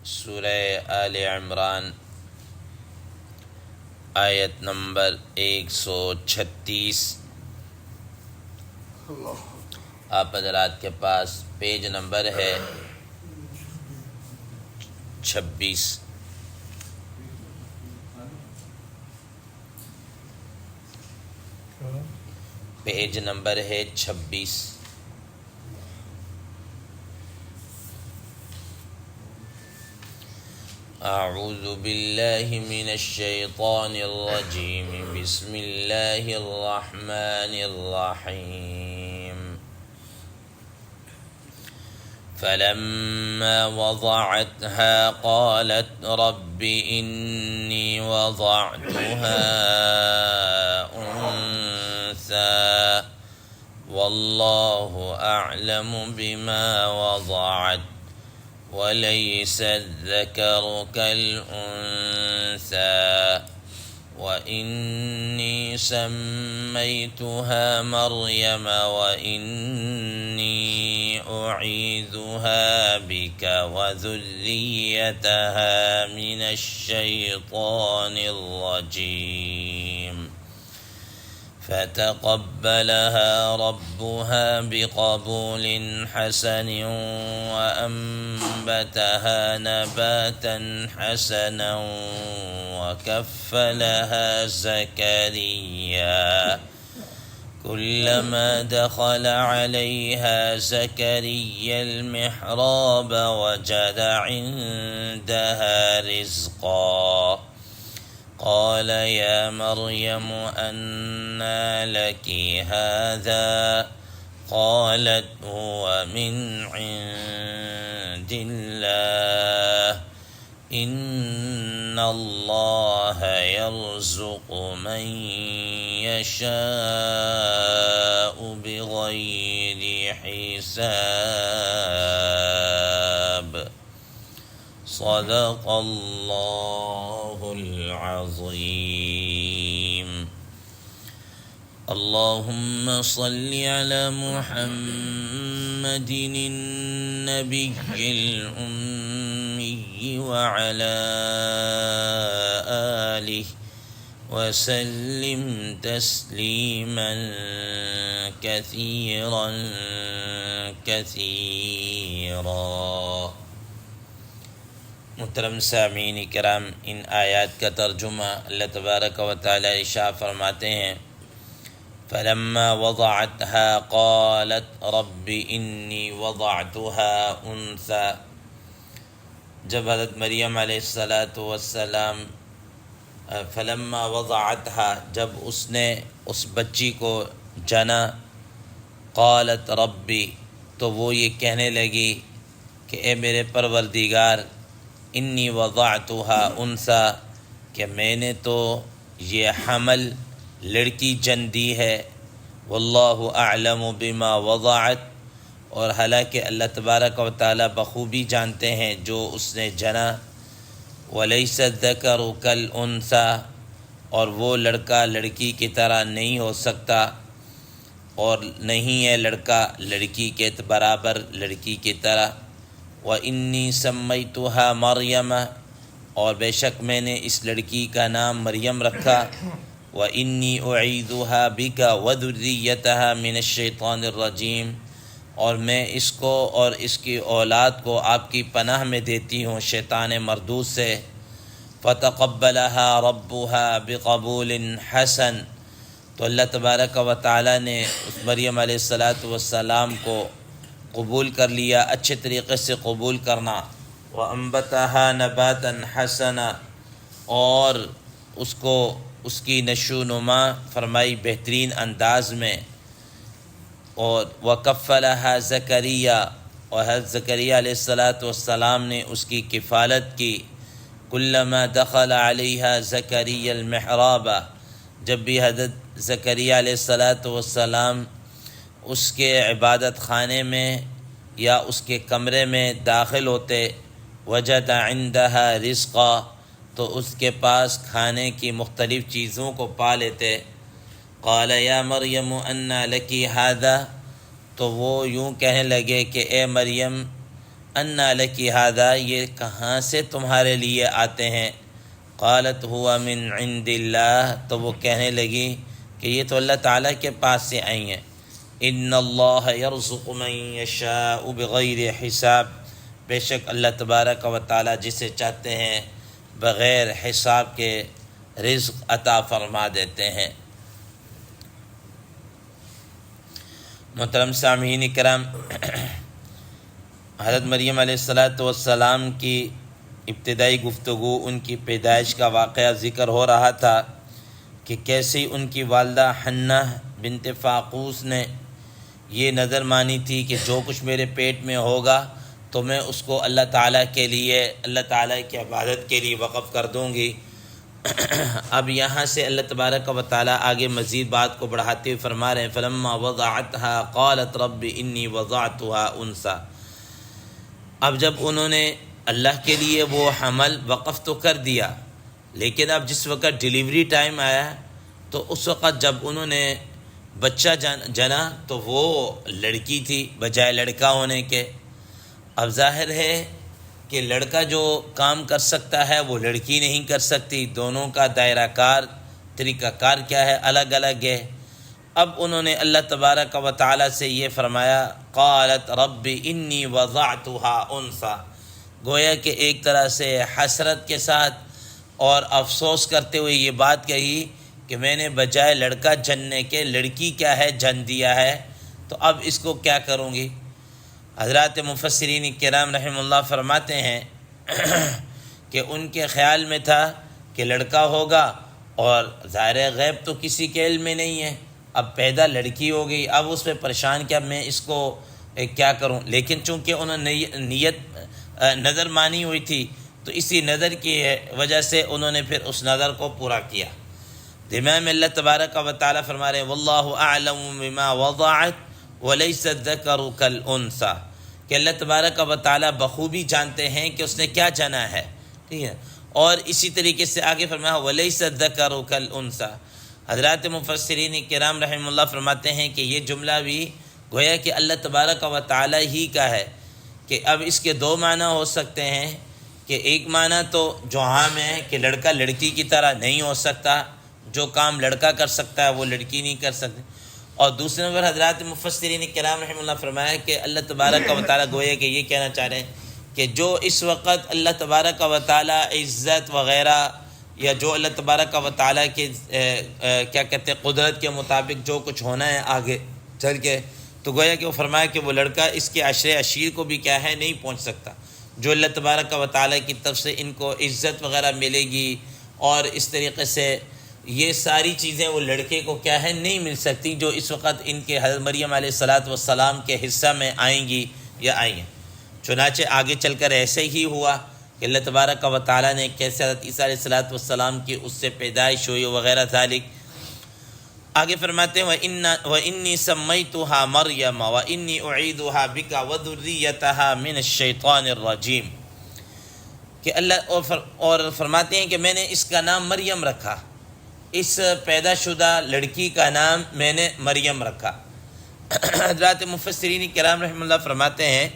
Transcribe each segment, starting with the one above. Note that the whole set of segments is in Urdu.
سورہ آل عمران آیت نمبر 136۔ آپ حضرات کے پاس پیج نمبر ہے 26۔ پیج نمبر ہے 26۔ اعوذ باللہ من الشیطان الرجیم، بسم اللہ الرحمن الرحیم۔ فلما وضعتها قالت رب إني وضعتها أنثى والله أعلم بما وضعت وليس الذكر كالأنثى وإني سميتها مريم وإني أعيذها بك وذريتها من الشيطان الرجيم فتقبلها ربها بقبول حسن وأنبتها نباتا حسنا وكفلها زكريا كلما دخل عليها زكريا المحراب وجد عندها رزقا قال يا مريم أنى لك هذا قالت هو من عند الله إن الله يرزق من يشاء بغير حساب صدق الله العظيم۔ اللهم صل على محمد النبي الأمي وعلى آله وسلم تسليما كثيرا كثيرا۔ محترم سامعین کرام، ان آیات کا ترجمہ اللہ تبارک و تعالی ارشاد فرماتے ہیں فلما وضعتها قالت رب انی وضعتها انثى۔ جب حضرت مریم علیہ السلام فلما وضعتها، جب اس نے اس بچی کو جنا، قالت ربی، تو وہ یہ کہنے لگی کہ اے میرے پروردگار، انی وضعتها انثى، کہ میں نے تو یہ حمل لڑکی جن دی ہے، واللہ اعلم بما وضعت، اور حالانکہ اللہ تبارک و تعالی بخوبی جانتے ہیں جو اس نے جنا، ولیس الذکر کالانثی، اور وہ لڑکا لڑکی کی طرح نہیں ہو سکتا، اور نہیں ہے لڑکا لڑکی کے برابر لڑکی کی طرح۔ وَإِنِّي سَمَّيْتُهَا مَرْيَمَ، اور بے شک میں نے اس لڑکی کا نام مریم رکھا، وَإِنِّي أُعِيذُهَا بِكَ وَذُرِّيَّتَهَا مِنَ الشَّيْطَانِ الرَّجِيمِ، اور میں اس کو اور اس کی اولاد کو آپ کی پناہ میں دیتی ہوں شیطان مردود سے۔ فَتَقَبَّلَهَا رَبُّهَا بِقَبُولٍ حَسَنٍ، تو اللہ تبارک و تعالی نے اس مریم علیہ السلام کو قبول کر لیا، اچھے طریقے سے قبول کرنا۔ وَأَنبَتَهَا نَبَاتًا حَسَنًا، اور اس کو اس کی نشو نما فرمائی بہترین انداز میں۔ اور وَكَفَّلَهَا زَكَرِيَّا، اور حضرت زکریا علیہ السلام نے اس کی کفالت کی۔ كُلَّمَا دَخَلَ عَلَيْهَا زَكَرِيَّا الْمِحْرَابَ، جب بھی حضرت زکریا علیہ السلام اس کے عبادت خانے میں یا اس کے کمرے میں داخل ہوتے، وجد عندها رزقا، تو اس کے پاس کھانے کی مختلف چیزوں کو پا لیتے۔ قال یا مریم انّا لکی ھذا، تو وہ یوں کہنے لگے کہ اے مریم انا لکی ھذا، یہ کہاں سے تمہارے لیے آتے ہیں؟ قالت ہوا من عند اللہ، تو وہ کہنے لگی کہ یہ تو اللہ تعالیٰ کے پاس سے آئی ہیں۔ ان اللہ یرزق من یشاء بغیر حساب، بے شک اللہ تبارک و تعالیٰ جسے چاہتے ہیں بغیر حساب کے رزق عطا فرما دیتے ہیں۔ محترم سامعین کرام، حضرت مریم علیہ السلام کی ابتدائی گفتگو ان کی پیدائش کا واقعہ ذکر ہو رہا تھا کہ کیسے ان کی والدہ حنہ بنت فاقوس نے یہ نظر مانی تھی کہ جو کچھ میرے پیٹ میں ہوگا تو میں اس کو اللہ تعالیٰ کے لیے، اللہ تعالیٰ کی عبادت کے لیے وقف کر دوں گی۔ اب یہاں سے اللہ تبارک و تعالیٰ آگے مزید بات کو بڑھاتے ہوئے فرما رہے ہیں فلما وضعتها قالت رب انی وضعتها انثى۔ اب جب انہوں نے اللہ کے لیے وہ حمل وقف تو کر دیا، لیکن اب جس وقت ڈیلیوری ٹائم آیا تو اس وقت جب انہوں نے بچہ جنا تو وہ لڑکی تھی بجائے لڑکا ہونے کے۔ اب ظاہر ہے کہ لڑکا جو کام کر سکتا ہے وہ لڑکی نہیں کر سکتی، دونوں کا دائرہ کار، طریقہ کار کیا ہے، الگ الگ ہے۔ اب انہوں نے اللہ تبارک و تعالیٰ سے یہ فرمایا قالت رب انی وضعتها انثى، گویا کہ ایک طرح سے حسرت کے ساتھ اور افسوس کرتے ہوئے یہ بات کہی کہ میں نے بجائے لڑکا جننے کے لڑکی کیا ہے جن دیا ہے، تو اب اس کو کیا کروں گی؟ حضرات مفسرین کرام رحمہ اللہ فرماتے ہیں کہ ان کے خیال میں تھا کہ لڑکا ہوگا، اور ظاہر غیب تو کسی کے علم میں نہیں ہے، اب پیدا لڑکی ہو گئی، اب اس پہ پریشان کیا میں اس کو کیا کروں؟ لیکن چونکہ انہوں نے نیت نظر مانی ہوئی تھی تو اسی نظر کی وجہ سے انہوں نے پھر اس نظر کو پورا کیا۔ امام اللہ تبارک و تعالیٰ فرما رہے ہیں واللہ اعلم بما وضعت ولیس الذکر کالانثی، کہ اللہ تبارک و تعالیٰ بخوبی جانتے ہیں کہ اس نے کیا جنا ہے، ٹھیک ہے۔ اور اسی طریقے سے آگے فرمایا ولیس الذکر کالانثی۔ حضرات مفسرین کرام رحمہ اللہ فرماتے ہیں کہ یہ جملہ بھی گویا کہ اللہ تبارک و تعالیٰ ہی کا ہے، کہ اب اس کے دو معنی ہو سکتے ہیں، کہ ایک معنی تو جو عام ہے کہ لڑکا لڑکی کی طرح نہیں ہو سکتا، جو کام لڑکا کر سکتا ہے وہ لڑکی نہیں کر سکتی، اور دوسرے نمبر حضرات مفسرین کرام رحمہ اللہ فرمایا کہ اللہ تبارک و تعالیٰ گویا کہ یہ کہنا چاہ رہے ہیں کہ جو اس وقت اللہ تبارک و تعالیٰ عزت وغیرہ یا جو اللہ تبارک و تعالیٰ کے کیا کہتے ہیں قدرت کے مطابق جو کچھ ہونا ہے آگے چل کے، تو گویا کہ وہ فرمایا کہ وہ لڑکا اس کے عشر عشیر کو بھی کیا ہے نہیں پہنچ سکتا، جو اللہ تبارک و تعالیٰ کی طرف سے ان کو عزت وغیرہ ملے گی، اور اس طریقے سے یہ ساری چیزیں وہ لڑکے کو کیا ہے نہیں مل سکتی جو اس وقت ان کے حضرت مریم علیہ السلام کے حصہ میں آئیں گی یا آئی ہیں۔ چنانچہ آگے چل کر ایسے ہی ہوا کہ اللہ تبارک و تعالیٰ نے کیسے حضرت عیسیٰ علیہ السلام کی اس سے پیدائش ہوئی وغیرہ ذالک۔ آگے فرماتے ہیں وَإِنِّي سَمَّيْتُهَا مَرْيَمَ وَإِنِّي أُعِيدُهَا بِكَ وَذُرِّيَّتَهَا مِنَ الشَّيْطَانِ الرَّجِيمِ، کہ اللہ اور فرماتے ہیں کہ میں نے اس کا نام مریم رکھا، اس پیدا شدہ لڑکی کا نام میں نے مریم رکھا۔ حضرات مفسرین کرام رحمہ اللہ فرماتے ہیں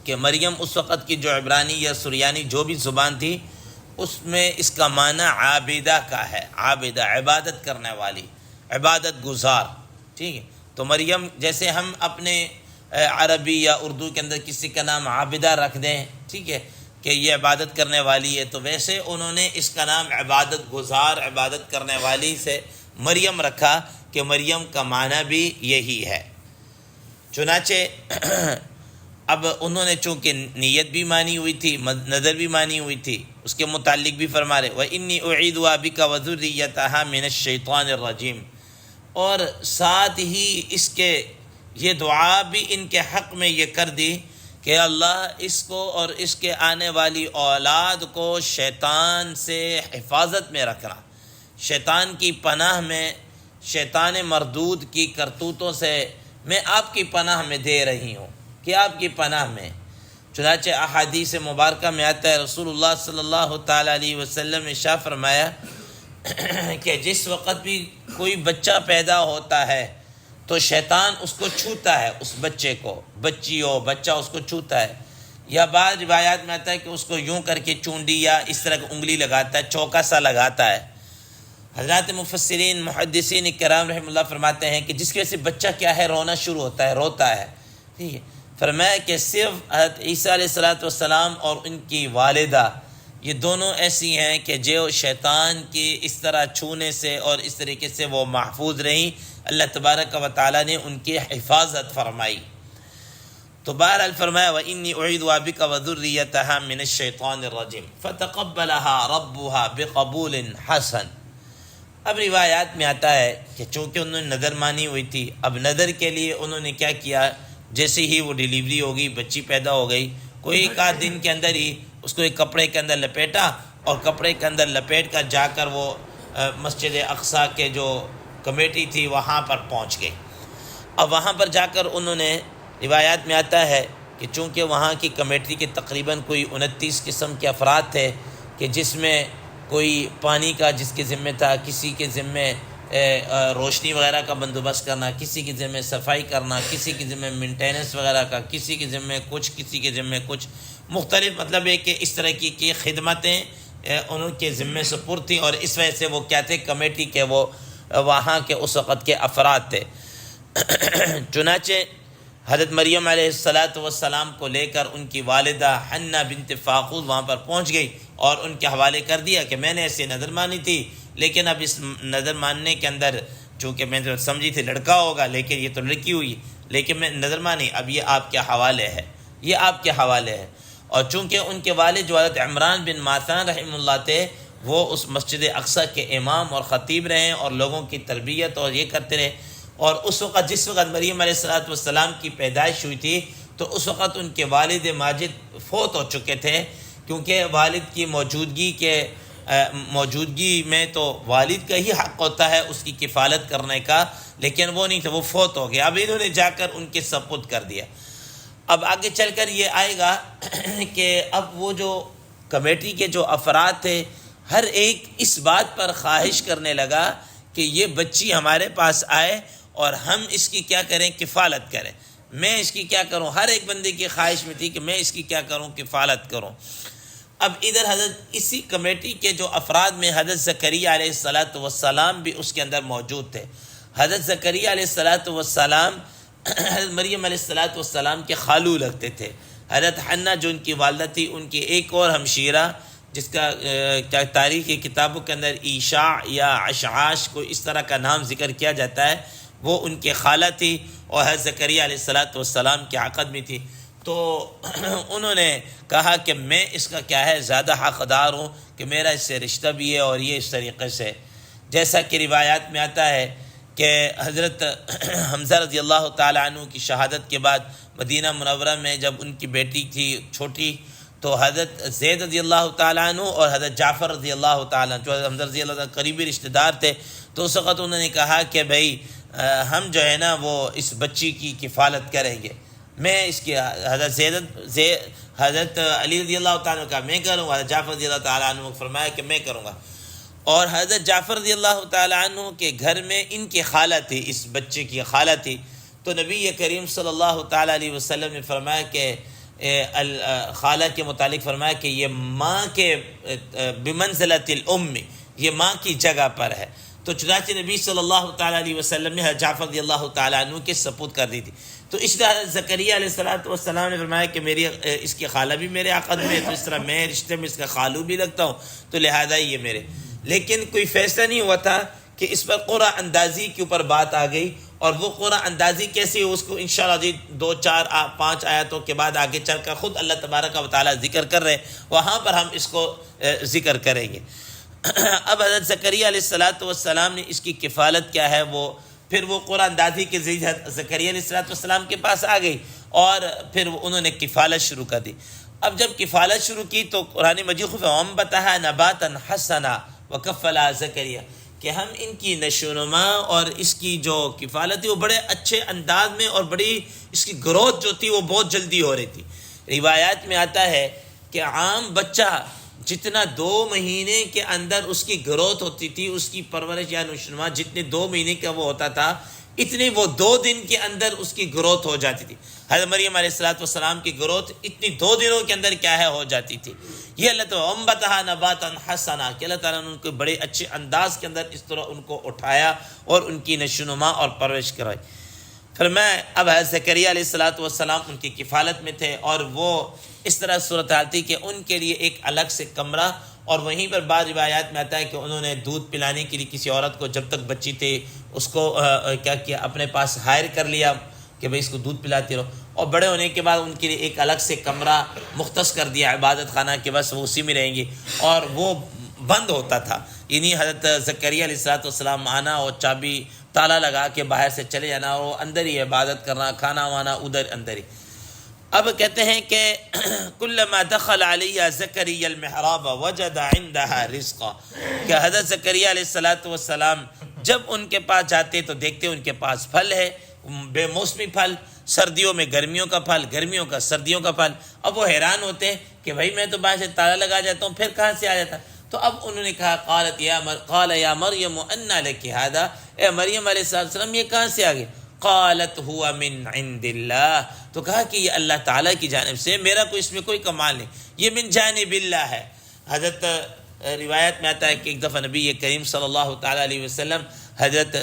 کہ مریم اس وقت کی جو عبرانی یا سریانی جو بھی زبان تھی اس میں اس کا معنی عابدہ کا ہے، عابدہ عبادت کرنے والی، عبادت گزار، ٹھیک ہے۔ تو مریم جیسے ہم اپنے عربی یا اردو کے اندر کسی کا نام عابدہ رکھ دیں، ٹھیک ہے، کہ یہ عبادت کرنے والی ہے، تو ویسے انہوں نے اس کا نام عبادت گزار، عبادت کرنے والی سے مریم رکھا کہ مریم کا معنی بھی یہی ہے۔ چنانچہ اب انہوں نے چونکہ نیت بھی مانی ہوئی تھی، نظر بھی مانی ہوئی تھی، اس کے متعلق بھی فرما رہے وَإِنِّي أُعِيدُهَا بِكَ وَذُرِّيَّتَهَا مِنَ الشَّيْطَانِ الرَّجِيمِ، اور ساتھ ہی اس کے یہ دعا بھی ان کے حق میں یہ کر دی کہ اللہ اس کو اور اس کے آنے والی اولاد کو شیطان سے حفاظت میں رکھنا، شیطان کی پناہ میں، شیطان مردود کی کرتوتوں سے میں آپ کی پناہ میں دے رہی ہوں، کہ آپ کی پناہ میں۔ چنانچہ احادیث مبارکہ میں آتا ہے رسول اللہ صلی اللہ تعالیٰ علیہ وسلم نے شاہ فرمایا کہ جس وقت بھی کوئی بچہ پیدا ہوتا ہے تو شیطان اس کو چھوتا ہے، اس بچے کو، بچی ہو بچہ اس کو چھوتا ہے، یا بعض روایات میں آتا ہے کہ اس کو یوں کر کے چونڈی یا اس طرح کی انگلی لگاتا ہے، چوکا سا لگاتا ہے۔ حضرات مفسرین محدثین کرام رحمہ اللہ فرماتے ہیں کہ جس کی وجہ سے بچہ کیا ہے رونا شروع ہوتا ہے، روتا ہے، ٹھیک ہے۔ فرمایا کہ صرف حضرت عیسیٰ علیہ السلام اور ان کی والدہ یہ دونوں ایسی ہیں کہ جو شیطان کی اس طرح چھونے سے اور اس طریقے سے وہ محفوظ رہیں، اللہ تبارک و تعالیٰ نے ان کی حفاظت فرمائی۔ تو بہرحال فرمایا وَإِنِّي أُعِيذُهَا بِكَ وَذُرِّيَّتَهَا مِنَ الشَّيْطَانِ الرَّجِيمِ فَتَقَبَّلَهَا رَبُّهَا بِقَبُولٍ حَسَنٍ۔ اب روایات میں آتا ہے کہ چونکہ انہوں نے نظر مانی ہوئی تھی، اب نظر کے لیے انہوں نے کیا کیا، جیسے ہی وہ ڈیلیوری ہو گئی، بچی پیدا ہو گئی، کوئی ایک آدھ دن کے اندر ہی اس کو ایک کپڑے کے اندر لپیٹا اور کپڑے کے اندر لپیٹ کر جا کر وہ مسجد اقصیٰ کے جو کمیٹی تھی وہاں پر پہنچ گئی۔ اب وہاں پر جا کر انہوں نے، روایات میں آتا ہے کہ چونکہ وہاں کی کمیٹی کے تقریباً کوئی 29 قسم کے افراد تھے کہ جس میں کوئی پانی کا جس کے ذمہ تھا، کسی کے ذمہ روشنی وغیرہ کا بندوبست کرنا، کسی کے ذمہ صفائی کرنا، کسی کے ذمہ مینٹیننس وغیرہ کا، کسی کے ذمہ کچھ، کسی کے ذمہ کچھ، مختلف مطلب ہے کہ اس طرح کی خدمتیں انہوں کے ذمہ سپرد تھیں، اور اس وجہ سے وہ کیا تھے، کمیٹی کے وہ وہاں کے اس وقت کے افراد تھے۔ چنانچہ حضرت مریم علیہ السلام کو لے کر ان کی والدہ حنہ بنت فاخوذ وہاں پر پہنچ گئی اور ان کے حوالے کر دیا کہ میں نے ایسے نظر مانی تھی، لیکن اب اس نظر ماننے کے اندر چونکہ میں تو سمجھی تھی لڑکا ہوگا، لیکن یہ تو لڑکی ہوئی، لیکن میں نظر مانی، اب یہ آپ کے حوالے ہے، یہ آپ کے حوالے ہے۔ اور چونکہ ان کے والد جو حضرت عمران بن ماتان رحمہ اللہ تھے، وہ اس مسجد اقصیٰ کے امام اور خطیب رہے اور لوگوں کی تربیت اور یہ کرتے رہے، اور اس وقت جس وقت مریم علیہ السلام کی پیدائش ہوئی تھی تو اس وقت ان کے والد ماجد فوت ہو چکے تھے، کیونکہ والد کی موجودگی میں تو والد کا ہی حق ہوتا ہے اس کی کفالت کرنے کا، لیکن وہ نہیں تھا، وہ فوت ہو گیا۔ اب انہوں نے جا کر ان کے سپرد کر دیا۔ اب آگے چل کر یہ آئے گا کہ اب وہ جو کمیٹی کے جو افراد تھے، ہر ایک اس بات پر خواہش کرنے لگا کہ یہ بچی ہمارے پاس آئے اور ہم اس کی کیا کریں، کفالت کریں، میں اس کی کیا کروں، ہر ایک بندے کی خواہش میں تھی کہ میں اس کی کیا کروں، کفالت کروں۔ اب ادھر حضرت اسی کمیٹی کے جو افراد میں حضرت زکریا علیہ السلام بھی اس کے اندر موجود تھے۔ حضرت زکریا علیہ السلام حضرت مریم علیہ السلام کے خالو لگتے تھے۔ حضرت حنہ جو ان کی والدہ تھی، ان کی ایک اور ہمشیرہ جس کا تاریخی کتابوں کے اندر ایشاع یا اشعاش کو اس طرح کا نام ذکر کیا جاتا ہے، وہ ان کے خالہ تھی اور حضرت زکریا علیہ السلام کے عقد میں تھی۔ تو انہوں نے کہا کہ میں اس کا کیا ہے، زیادہ حقدار ہوں کہ میرا اس سے رشتہ بھی ہے، اور یہ اس طریقے سے، جیسا کہ روایات میں آتا ہے کہ حضرت حمزہ رضی اللہ تعالیٰ عنہ کی شہادت کے بعد مدینہ منورہ میں جب ان کی بیٹی تھی چھوٹی، تو حضرت زید رضی اللہ تعالیٰ عنہ اور حضرت جعفر رضی اللہ تعالیٰ عنہ جو حضرت حمزہ رضی اللہ تعالیٰ قریبی رشتہ دار تھے، تو اس وقت انہوں نے کہا کہ بھائی ہم جو ہے نا وہ اس بچی کی کفالت کریں گے، میں اس کی حضرت علی رضی اللہ تعالیٰ عنہ کا میں کروں گا، حضرت جعفر رضی اللہ تعالیٰ عنہ فرمایا کہ میں کروں گا۔ اور حضرت جعفر رضی اللہ تعالیٰ عنہ کے گھر میں ان کی خالہ تھی، اس بچے کی خالہ تھی، تو نبی کریم صلی اللہ تعالیٰ علیہ وسلم نے فرمایا کہ خالہ کے متعلق فرمایا کہ یہ ماں کے بمنزلۃ الام، یہ ماں کی جگہ پر ہے۔ تو چنانچہ نبی صلی اللہ تعالیٰ علیہ وسلم نے حضرت جعفر رضی اللہ تعالیٰ عنہ کے سپرد کر دی تھی۔ تو اس طرح حضرت زکریا علیہ السلام نے فرمایا کہ میری اس کی خالہ بھی میرے عقد میں ہے، تو اس طرح میں رشتے میں اس کا خالو بھی لگتا ہوں، تو لہذا یہ میرے، لیکن کوئی فیصلہ نہیں ہوا تھا کہ اس پر قرعہ اندازی کے اوپر بات آ گئی، اور وہ قرعہ اندازی کیسی ہو اس کو انشاءاللہ جی 2 4 5 آیاتوں کے بعد آگے چل کر خود اللہ تبارک و تعالیٰ ذکر کر رہے ہیں، وہاں پر ہم اس کو ذکر کریں گے۔ اب حضرت زکریا علیہ السلام نے اس کی کفالت کیا ہے، وہ پھر وہ قرعہ اندازی کے ذریعے حضرت زکریا علیہ السلام کے پاس آ گئی، اور پھر انہوں نے کفالت شروع کر دی۔ اب جب کفالت شروع کی تو قرآن مجید فَأَنبَتَهَا نَبَاتًا حَسَنًا وَكَفَّلَهَا زَكَرِيَّا، کہ ہم ان کی نشوونما اور اس کی جو کفالت تھی وہ بڑے اچھے انداز میں، اور بڑی اس کی گروتھ جو تھی وہ بہت جلدی ہو رہی تھی۔ روایات میں آتا ہے کہ عام بچہ جتنا 2 مہینے کے اندر اس کی گروتھ ہوتی تھی، اس کی پرورش یا نشوونما جتنے 2 مہینے کا وہ ہوتا تھا، اتنی وہ 2 دن کے اندر اس کی گروتھ ہو جاتی تھی. حضرت مریم علیہ السلام کی گروتھ اتنی 2 دنوں کے اندر کیا ہے ہو جاتی تھی. یہ اللہ تعالیٰ انبتھا نباتا حسنا کہ اللہ تعالیٰ نے ان کو بڑے اچھے انداز کے اندر اس طرح ان کو اٹھایا اور ان کی نشوونما اور پرورش کرائی. پھر میں اب حضرت زکریا علیہ السلام ان کی کفالت میں تھے، اور وہ اس طرح صورتحال تھی کہ ان کے لیے ایک الگ سے کمرہ، اور وہیں پر بعض روایات میں آتا ہے کہ انہوں نے دودھ پلانے کے لیے کسی عورت کو جب تک بچی تھی اس کو کیا کیا اپنے پاس ہائر کر لیا کہ بھئی اس کو دودھ پلاتی رہو، اور بڑے ہونے کے بعد ان کے لیے ایک الگ سے کمرہ مختص کر دیا عبادت خانہ کہ بس وہ اسی میں رہیں گی، اور وہ بند ہوتا تھا. یعنی حضرت زکریا علیہ السلام آنا اور چابی تالا لگا کے باہر سے چلے جانا، اور وہ اندر ہی عبادت کرنا، کھانا وانا ادھر اندر ہی. اب کہتے ہیں کہ کلما دخل علیہ زکریا المحراب وجد عندها رزقا، کہ حضرت زکریا علیہ السلام جب ان کے پاس جاتے تو دیکھتے ان کے پاس پھل ہے، بے موسمی پھل، سردیوں میں گرمیوں کا پھل، گرمیوں کا سردیوں کا پھل. اب وہ حیران ہوتے ہیں کہ بھائی میں تو باہر سے تالا لگا جاتا ہوں، پھر کہاں سے آ جاتا. تو اب انہوں نے کہا قال یا مریم انا لک ھذا، اے مریم علیہ السلام یہ کہاں سے آ گئے؟ قالت هو من عند اللہ، تو کہا کہ یہ اللہ تعالیٰ کی جانب سے، میرا کوئی اس میں کوئی کمال نہیں، یہ من جانب اللہ ہے. حضرت روایت میں آتا ہے کہ ایک دفعہ نبی کریم صلی اللہ تعالیٰ علیہ وسلم حضرت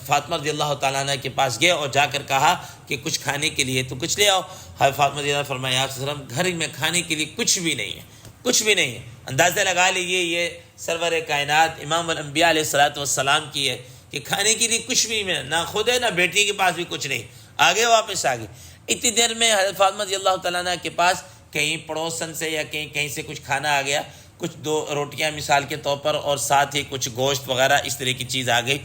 فاطمہ رضی اللہ تعالیٰ عنہ کے پاس گئے اور جا کر کہا کہ کچھ کھانے کے لیے تو کچھ لے آؤ. حضرت فاطمہ رضی اللہ عنہ فرمایا آپ وسلم گھر میں کھانے کے لیے کچھ بھی نہیں ہے، کچھ بھی نہیں ہے. اندازہ لگا لیجیے یہ سرور کائنات امام الانبیاء علیہ السلام کی ہے کہ کھانے کے لیے کچھ بھی نہیں، نہ خود ہے نہ بیٹی کے پاس بھی کچھ نہیں. آگے واپس آگے اتنی دیر میں حضرت فاطمہ رضی اللہ تعالیٰ عنہ کے پاس کہیں پڑوسن سے یا کہیں سے کچھ کھانا آ گیا، کچھ 2 روٹیاں مثال کے طور پر، اور ساتھ ہی کچھ گوشت وغیرہ اس طرح کی چیز آ گئی.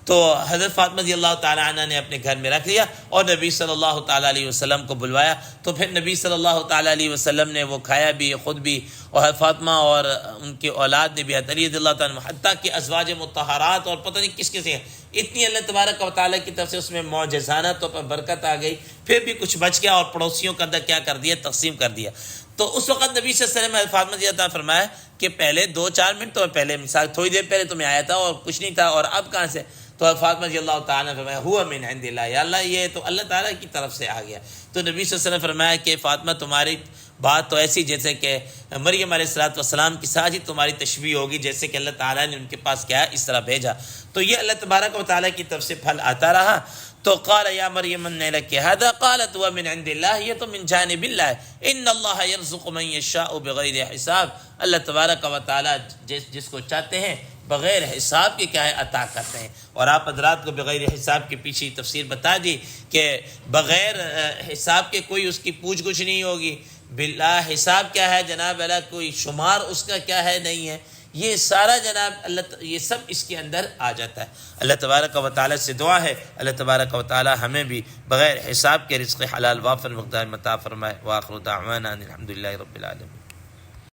تو حضرت فاطمہ رضی اللہ تعالیٰ عنہ نے اپنے گھر میں رکھ لیا اور نبی صلی اللہ تعالیٰ علیہ وسلم کو بلوایا. تو پھر نبی صلی اللہ تعالیٰ علیہ وسلم نے وہ کھایا بھی، خود بھی، اور حضرت فاطمہ اور ان کے اولاد نے بھی، حضرت علی رضی اللہ تعالیٰ عنہ، حتیٰ کہ ازواج مطہرات اور پتہ نہیں کس کس اتنی اللہ تبارک و تعالیٰ کی طرف سے اس میں معجزانہ طور پر برکت آ گئی. پھر بھی کچھ بچ گیا اور پڑوسیوں کا اندر کیا کر دیا، تقسیم کر دیا. تو اس وقت نبی صلی اللہ علیہ وسلم فاطمہ رضی اللہ تعالیٰ فرمایا کہ پہلے 2-4 منٹ تو پہلے مثال تھوڑی دیر پہلے تو میں آیا تھا اور کچھ نہیں تھا، اور اب کہاں سے؟ تو فاطمہ رضی اللہ تعالیٰ نے فرمایا ہوا من عند اللہ، یا اللہ یہ تو اللہ تعالیٰ کی طرف سے آ گیا. تو نبی صلی اللہ علیہ وسلم فرمایا کہ فاطمہ تمہاری بات تو ایسی جیسے کہ مریم علیہ السلام کی ساتھ ہی تمہاری تشبیہ ہوگی، جیسے کہ اللہ تعالیٰ نے ان کے پاس کیا اس طرح بھیجا. تو یہ اللہ تبارک و تعالیٰ کی طرف سے پھل آتا رہا. تو قال یا مریم ان لک ھذا قالت هو من عند اللہ، یہ تو من جانب اللہ ہے. ان اللہ یرزق من یشاء بغیر حساب، اللہ تبارک و تعالیٰ جس کو چاہتے ہیں بغیر حساب کے کیا ہے عطا کرتے ہیں. اور آپ حضرات کو بغیر حساب کے پیچھے تفسیر بتا دی کہ بغیر حساب کے کوئی اس کی پوچھ گچھ نہیں ہوگی. بلا حساب کیا ہے جناب اللہ، کوئی شمار اس کا کیا ہے نہیں ہے. یہ سارا جناب اللہ یہ سب اس کے اندر آ جاتا ہے. اللہ تبارک و تعالیٰ سے دعا ہے اللہ تبارک و تعالیٰ ہمیں بھی بغیر حساب کے رزق حلال وافر مقدار مطاع فرمائے. وآخر دعوانا الحمدللہ رب العالمین.